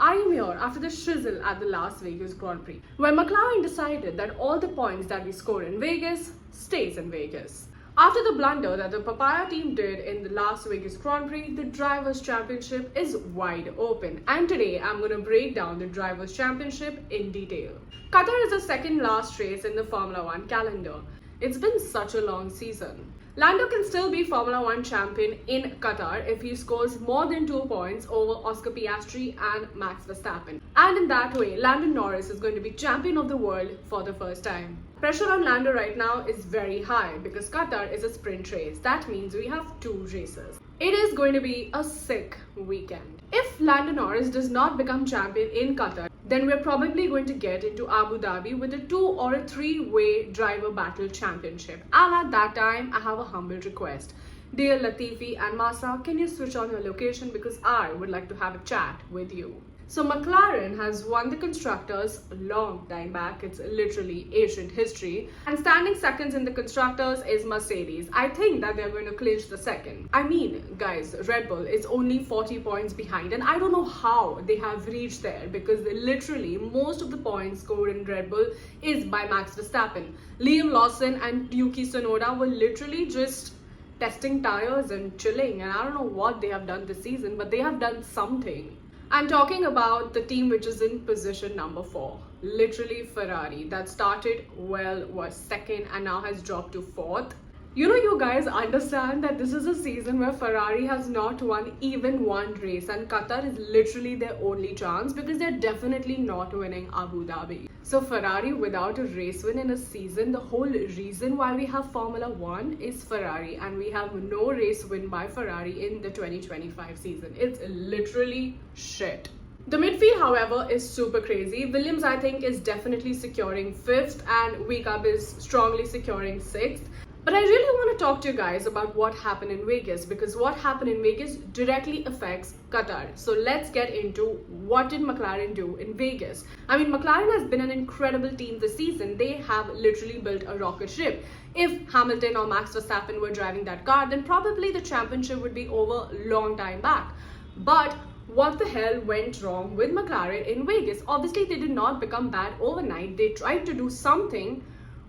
I am here after the shizzle at the Las Vegas Grand Prix, where McLaren decided that all the points that we score in Vegas stays in Vegas. After the blunder that the Papaya team did in the Las Vegas Grand Prix, the Drivers' Championship is wide open. And today I'm going to break down the Drivers' Championship in detail. Qatar is the second last race in the Formula One calendar. It's been such a long season. Lando can still be Formula One champion in Qatar if he scores more than 2 points over Oscar Piastri and Max Verstappen. And in that way, Lando Norris is going to be champion of the world for the first time. Pressure on Lando right now is very high because Qatar is a sprint race. That means we have 2 races. It is going to be a sick weekend. If Lando Norris does not become champion in Qatar, then we're probably going to get into Abu Dhabi with a 2 or a 3-way driver battle championship. And at that time, I have a humble request. Dear Latifi and Masa, can you switch on your location because I would like to have a chat with you. So McLaren has won the Constructors a long time back. It's literally ancient history. And standing seconds in the Constructors is Mercedes. I think that they're going to clinch the second. I mean, guys, Red Bull is only 40 points behind. And I don't know how they have reached there because literally most of the points scored in Red Bull is by Max Verstappen. Liam Lawson and Yuki Tsunoda were literally just testing tires and chilling. And I don't know what they have done this season, but they have done something. I'm talking about the team which is in position number 4, literally Ferrari, that started well, was second and now has dropped to 4th. You guys understand that this is a season where Ferrari has not won even one race and Qatar is literally their only chance because they're definitely not winning Abu Dhabi. So Ferrari without a race win in a season, the whole reason why we have Formula 1 is Ferrari and we have no race win by Ferrari in the 2025 season. It's literally shit. The midfield, however, is super crazy. Williams, I think, is definitely securing 5th and Wickup is strongly securing 6th. But I really want to talk to you guys about what happened in Vegas because what happened in Vegas directly affects Qatar. So let's get into what did McLaren do in Vegas. I mean, McLaren has been an incredible team this season. They have literally built a rocket ship. If Hamilton or Max Verstappen were driving that car, then probably the championship would be over a long time back. But what the hell went wrong with McLaren in Vegas? Obviously, they did not become bad overnight. They tried to do something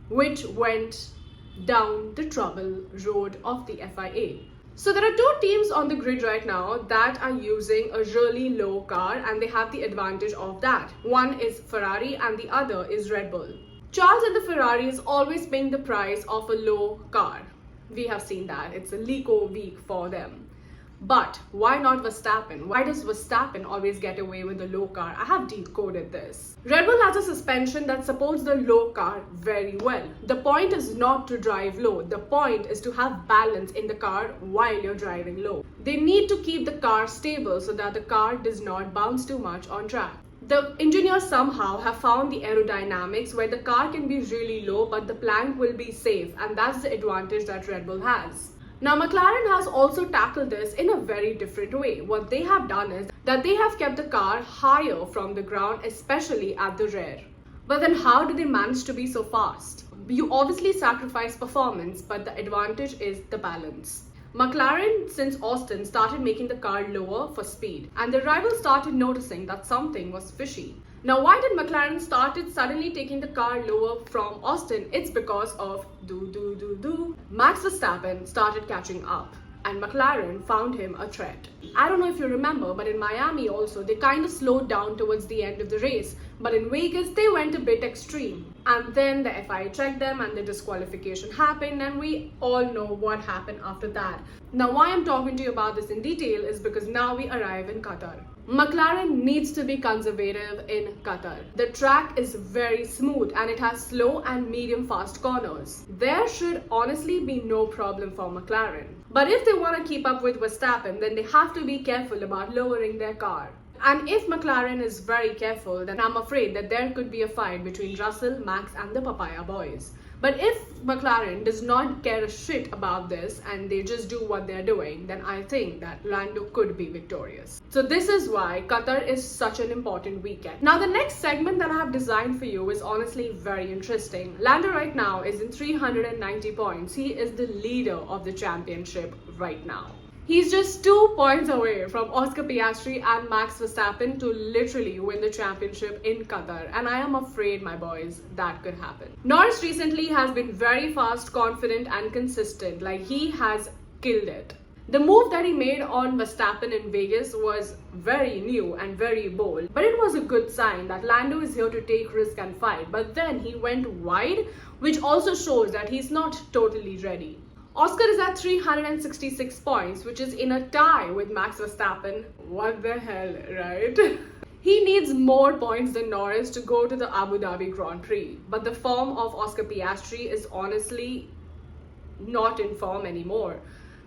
which went down the trouble road of the FIA. So there are 2 teams on the grid right now that are using a really low car and they have the advantage of that. One is Ferrari and the other is Red Bull. Charles and the Ferrari is always paying the price of a low car. We have seen that. It's a Lico week for them. But why not Verstappen? Why does Verstappen always get away with the low car? I have decoded this. Red Bull has a suspension that supports the low car very well. The point is not to drive low. The point is to have balance in the car while you're driving low. They need to keep the car stable so that the car does not bounce too much on track. The engineers somehow have found the aerodynamics where the car can be really low but the plank will be safe, and that's the advantage that Red Bull has. Now, McLaren has also tackled this in a very different way. What they have done is that they have kept the car higher from the ground, especially at the rear. But then how do they manage to be so fast? You obviously sacrifice performance, but the advantage is the balance. McLaren, since Austin, started making the car lower for speed, and the rivals started noticing that something was fishy. Now, why did McLaren started suddenly taking the car lower from Austin? It's because of Max Verstappen started catching up and McLaren found him a threat. I don't know if you remember, but in Miami also, they kind of slowed down towards the end of the race. But in Vegas, they went a bit extreme. And then the FIA checked them and the disqualification happened and we all know what happened after that. Now, why I'm talking to you about this in detail is because now we arrive in Qatar. McLaren needs to be conservative in Qatar. The track is very smooth and it has slow and medium fast corners. There should honestly be no problem for McLaren. But if they want to keep up with Verstappen, then they have to be careful about lowering their car. And if McLaren is very careful, then I'm afraid that there could be a fight between Russell, Max and the Papaya boys. But if McLaren does not care a shit about this and they just do what they're doing, then I think that Lando could be victorious. So this is why Qatar is such an important weekend. Now the next segment that I have designed for you is honestly very interesting. Lando right now is in 390 points. He is the leader of the championship right now. He's just 2 points away from Oscar Piastri and Max Verstappen to literally win the championship in Qatar. And I am afraid, my boys, that could happen. Norris recently has been very fast, confident and consistent. Like, he has killed it. The move that he made on Verstappen in Vegas was very new and very bold. But it was a good sign that Lando is here to take risk and fight. But then he went wide, which also shows that he's not totally ready. Oscar is at 366 points, which is in a tie with Max Verstappen. What the hell, right? He needs more points than Norris to go to the Abu Dhabi Grand Prix. But the form of Oscar Piastri is honestly not in form anymore.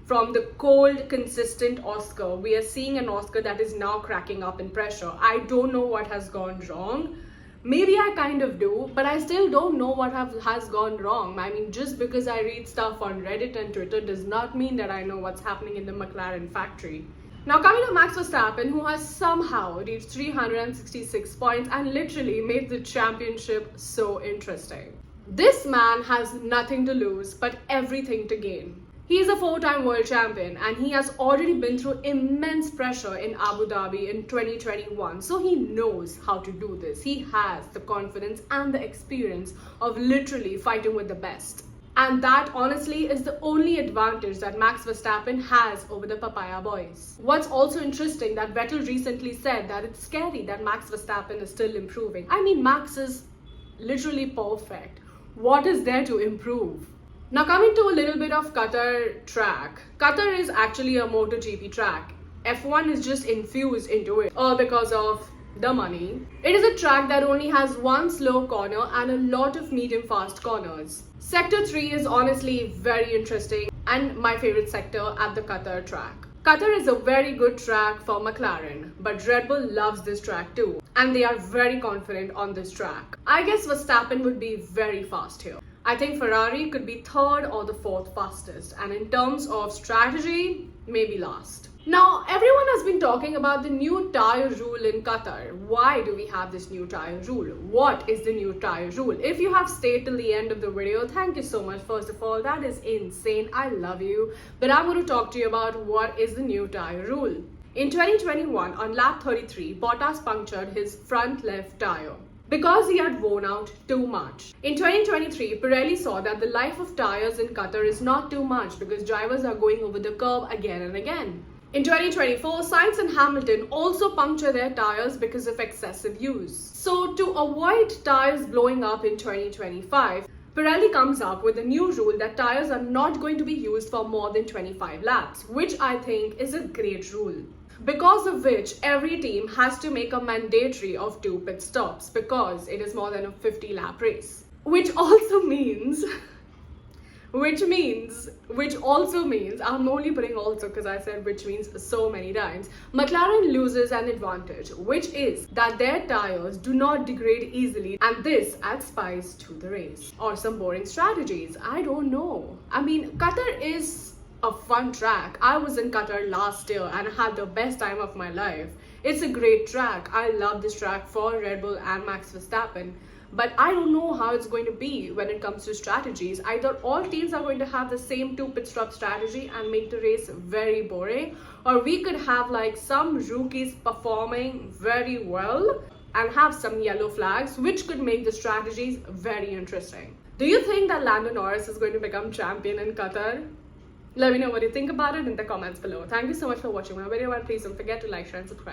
From the cold, consistent Oscar, we are seeing an Oscar that is now cracking up in pressure. I don't know what has gone wrong. Maybe I kind of do, but I still don't know what has gone wrong. I mean, just because I read stuff on Reddit and Twitter does not mean that I know what's happening in the McLaren factory. Now coming to Max Verstappen, who has somehow reached 366 points and literally made the championship so interesting. This man has nothing to lose but everything to gain. He is a 4-time world champion and he has already been through immense pressure in Abu Dhabi in 2021. So he knows how to do this. He has the confidence and the experience of literally fighting with the best. And that honestly is the only advantage that Max Verstappen has over the Papaya boys. What's also interesting that Vettel recently said that it's scary that Max Verstappen is still improving. I mean, Max is literally perfect. What is there to improve? Now coming to a little bit of Qatar track. Qatar is actually a MotoGP track. F1 is just infused into it, all because of the money. It is a track that only has one slow corner and a lot of medium fast corners. Sector 3 is honestly very interesting and my favorite sector at the Qatar track. Qatar is a very good track for McLaren, but Red Bull loves this track too, and they are very confident on this track. I guess Verstappen would be very fast here. I think Ferrari could be 3rd or the 4th fastest, and in terms of strategy, maybe last. Now, everyone has been talking about the new tyre rule in Qatar. Why do we have this new tyre rule? What is the new tyre rule? If you have stayed till the end of the video, thank you so much. First of all, that is insane. I love you. But I'm going to talk to you about what is the new tyre rule. In 2021, on lap 33, Bottas punctured his front left tyre because he had worn out too much. In 2023, Pirelli saw that the life of tyres in Qatar is not too much because drivers are going over the curb again and again. In 2024, Sainz and Hamilton also puncture their tyres because of excessive use. So to avoid tyres blowing up in 2025, Pirelli comes up with a new rule that tyres are not going to be used for more than 25 laps, which I think is a great rule. Because of which every team has to make a mandatory of 2 pit stops because it is more than a 50-lap race. Which also means, I'm only putting also because I said which means so many times, McLaren loses an advantage, which is that their tires do not degrade easily, and this adds spice to the race. Or some boring strategies, I don't know. I mean, Qatar is a fun track. I was in Qatar last year and had the best time of my life. It's a great track. I love this track for Red Bull and Max Verstappen. But I don't know how it's going to be when it comes to strategies. Either all teams are going to have the same 2 pit stop strategy and make the race very boring, or we could have like some rookies performing very well and have some yellow flags, which could make the strategies very interesting. Do you think that Lando Norris is going to become champion in Qatar? Let me know what you think about it in the comments below. Thank you so much for watching my video and please don't forget to like, share and subscribe.